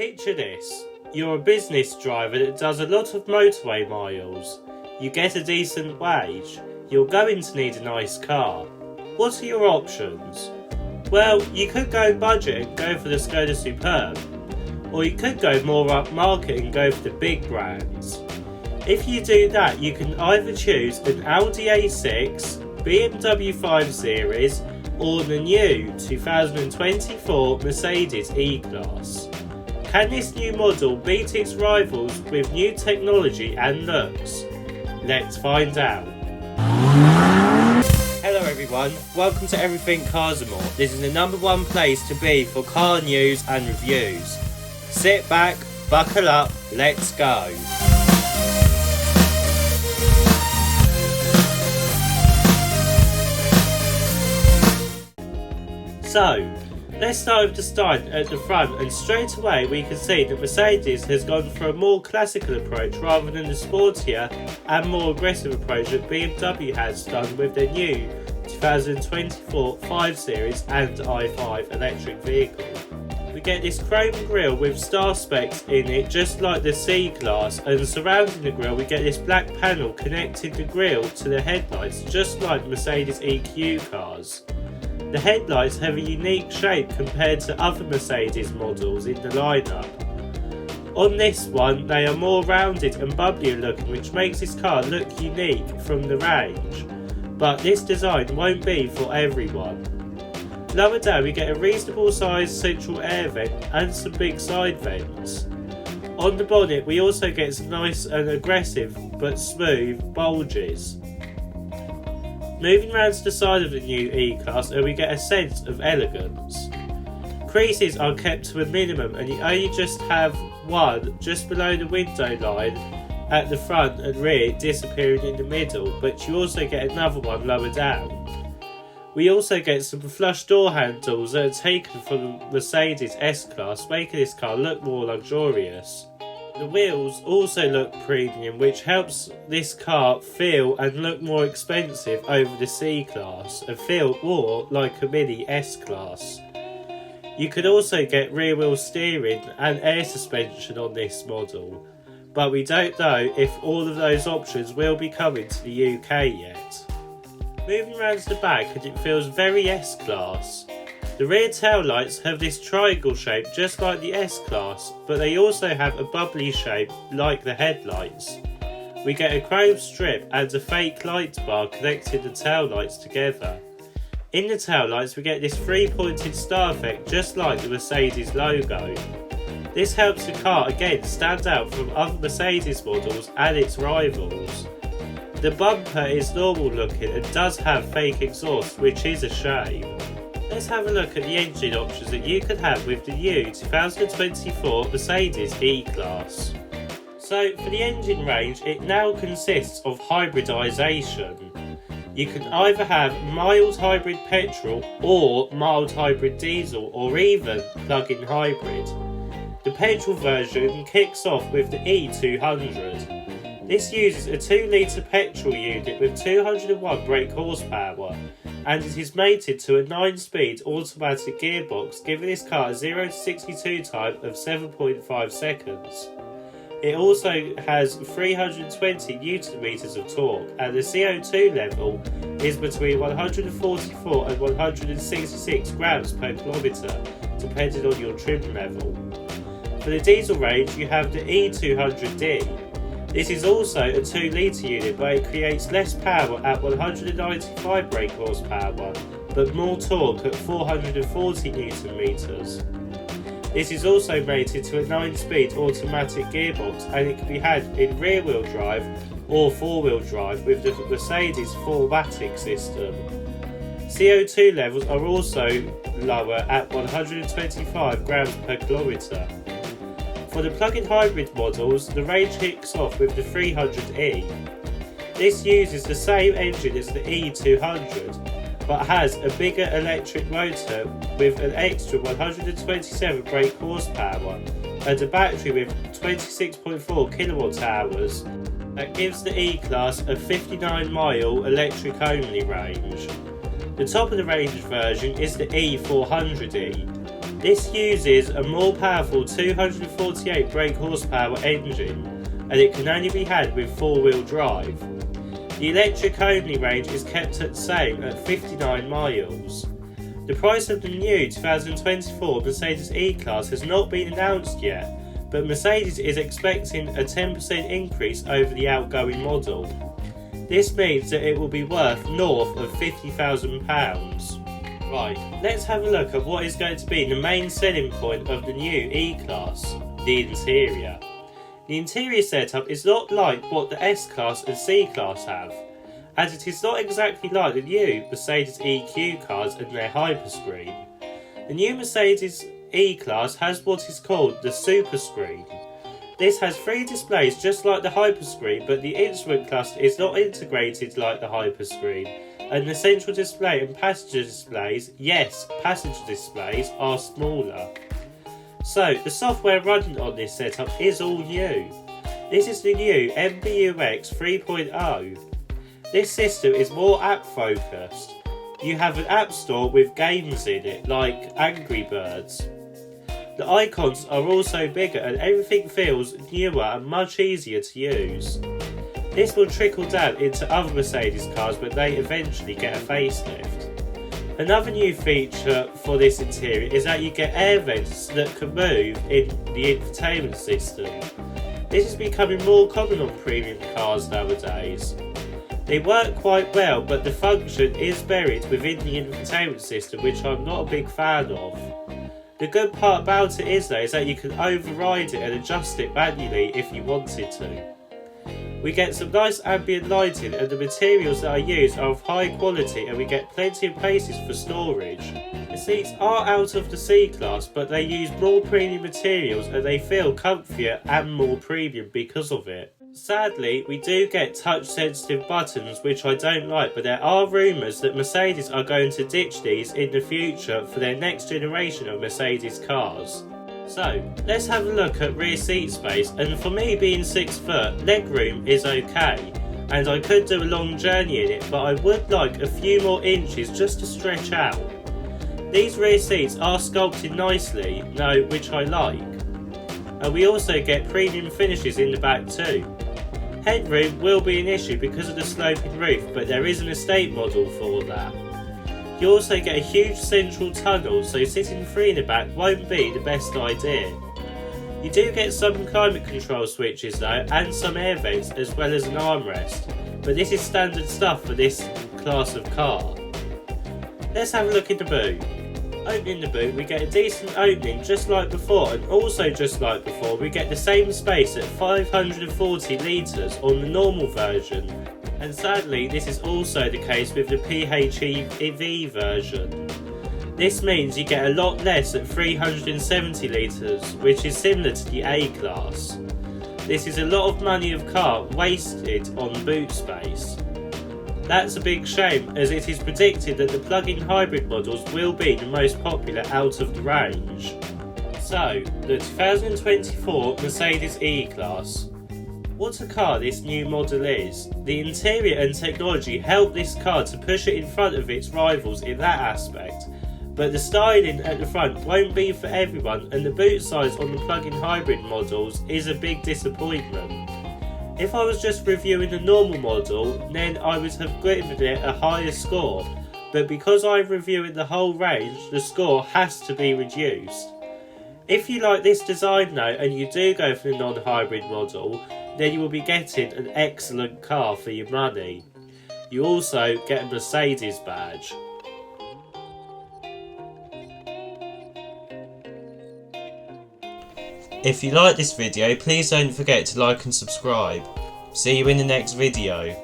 Picture this. You're a business driver that does a lot of motorway miles. You get a decent wage. You're going to need a nice car. What are your options? Well, you could go budget and go for the Skoda Superb. Or you could go more upmarket and go for the big brands. If you do that, you can either choose an Audi A6, BMW 5 Series, or the new 2024 Mercedes E-Class. Can this new model beat its rivals with new technology and looks? Let's find out. Hello everyone, welcome to Everything Cars and More. This is the #1 place to be for car news and reviews. Sit back, buckle up, let's go. So, let's start with the styling at the front, and straight away we can see that Mercedes has gone for a more classical approach rather than the sportier and more aggressive approach that BMW has done with their new 2024 5 Series and i5 electric vehicle. We get this chrome grille with star specs in it just like the C-Class, and surrounding the grille we get this black panel connecting the grille to the headlights just like Mercedes EQ cars. The headlights have a unique shape compared to other Mercedes models in the lineup. On this one, they are more rounded and bubblier looking, which makes this car look unique from the range. But this design won't be for everyone. Lower down we get a reasonable sized central air vent and some big side vents. On the bonnet we also get some nice and aggressive but smooth bulges. Moving round to the side of the new E-Class, and we get a sense of elegance. Creases are kept to a minimum and you only just have one just below the window line at the front and rear disappearing in the middle, but you also get another one lower down. We also get some flush door handles that are taken from the Mercedes S-Class, making this car look more luxurious. The wheels also look premium, which helps this car feel and look more expensive over the C-Class and feel more like a mini S-Class. You could also get rear wheel steering and air suspension on this model, but we don't know if all of those options will be coming to the UK yet. Moving around to the back, and it feels very S-Class. The rear tail lights have this triangle shape just like the S-Class, but they also have a bubbly shape like the headlights. We get a chrome strip and a fake light bar connecting the tail lights together. In the tail lights we get this 3-pointed star effect just like the Mercedes logo. This helps the car again stand out from other Mercedes models and its rivals. The bumper is normal looking and does have fake exhaust, which is a shame. Let's have a look at the engine options that you could have with the new 2024 Mercedes E-Class. So for the engine range, it now consists of hybridisation. You can either have mild hybrid petrol or mild hybrid diesel, or even plug-in hybrid. The petrol version kicks off with the E200. This uses a 2-litre petrol unit with 201 brake horsepower, and it is mated to a 9-speed automatic gearbox, giving this car a 0 to 62 time of 7.5 seconds. It also has 320 Nm of torque, and the CO2 level is between 144 and 166 grams per kilometre, depending on your trim level. For the diesel range, you have the E200D. This is also a 2-litre unit, but it creates less power at 195 brake horsepower, but more torque at 440 Nm. This is also mated to a 9-speed automatic gearbox, and it can be had in rear-wheel drive or 4-wheel drive with the Mercedes 4MATIC system. CO2 levels are also lower at 125 grams per kilometre. For the plug-in hybrid models, the range kicks off with the 300E. This uses the same engine as the E200, but has a bigger electric motor with an extra 127 brake horsepower and a battery with 26.4 kilowatt hours. That gives the E-Class a 59-mile electric-only range. The top of the range version is the E400E. This uses a more powerful 248 brake horsepower engine, and it can only be had with 4-wheel drive. The electric only range is kept at the same at 59 miles. The price of the new 2024 Mercedes E-Class has not been announced yet, but Mercedes is expecting a 10% increase over the outgoing model. This means that it will be worth north of £50,000. Right, let's have a look at what is going to be the main selling point of the new E-Class, the interior. The interior setup is not like what the S-Class and C-Class have, as it is not exactly like the new Mercedes EQ cars and their Hyperscreen. The new Mercedes E-Class has what is called the Superscreen. This has 3 displays just like the Hyperscreen, but the instrument cluster is not integrated like the Hyperscreen, and the central display and passenger displays, yes, passenger displays, are smaller. So, the software running on this setup is all new. This is the new MBUX 3.0. This system is more app focused. You have an app store with games in it, like Angry Birds. The icons are also bigger and everything feels newer and much easier to use. This will trickle down into other Mercedes cars when they eventually get a facelift. Another new feature for this interior is that you get air vents that can move in the infotainment system. This is becoming more common on premium cars nowadays. They work quite well, but the function is buried within the infotainment system, which I'm not a big fan of. The good part about it is that you can override it and adjust it manually if you wanted to. We get some nice ambient lighting, and the materials that are used are of high quality, and we get plenty of places for storage. The seats are out of the C-Class, but they use more premium materials and they feel comfier and more premium because of it. Sadly, we do get touch-sensitive buttons, which I don't like, but there are rumours that Mercedes are going to ditch these in the future for their next generation of Mercedes cars. So, let's have a look at rear seat space, and for me being 6 foot, legroom is okay, and I could do a long journey in it, but I would like a few more inches just to stretch out. These rear seats are sculpted nicely, which I like, and we also get premium finishes in the back too. Headroom will be an issue because of the sloping roof, but there is an estate model for that. You also get a huge central tunnel, so sitting 3 in the back won't be the best idea. You do get some climate control switches though, and some air vents as well as an armrest, but this is standard stuff for this class of car. Let's have a look in the boot. Opening the boot, we get a decent opening just like before, and also just like before we get the same space at 540 litres on the normal version, and sadly this is also the case with the PHEV version. This means you get a lot less at 370 litres, which is similar to the A-Class. This is a lot of money of car wasted on boot space. That's a big shame, as it is predicted that the plug-in hybrid models will be the most popular out of the range. So, the 2024 Mercedes E-Class. What a car this new model is. The interior and technology help this car to push it in front of its rivals in that aspect, but the styling at the front won't be for everyone, and the boot size on the plug-in hybrid models is a big disappointment. If I was just reviewing the normal model, then I would have given it a higher score, but because I'm reviewing the whole range, the score has to be reduced. If you like this design though, and you do go for the non-hybrid model, then you will be getting an excellent car for your money. You also get a Mercedes badge. If you like this video, please don't forget to like and subscribe. See you in the next video.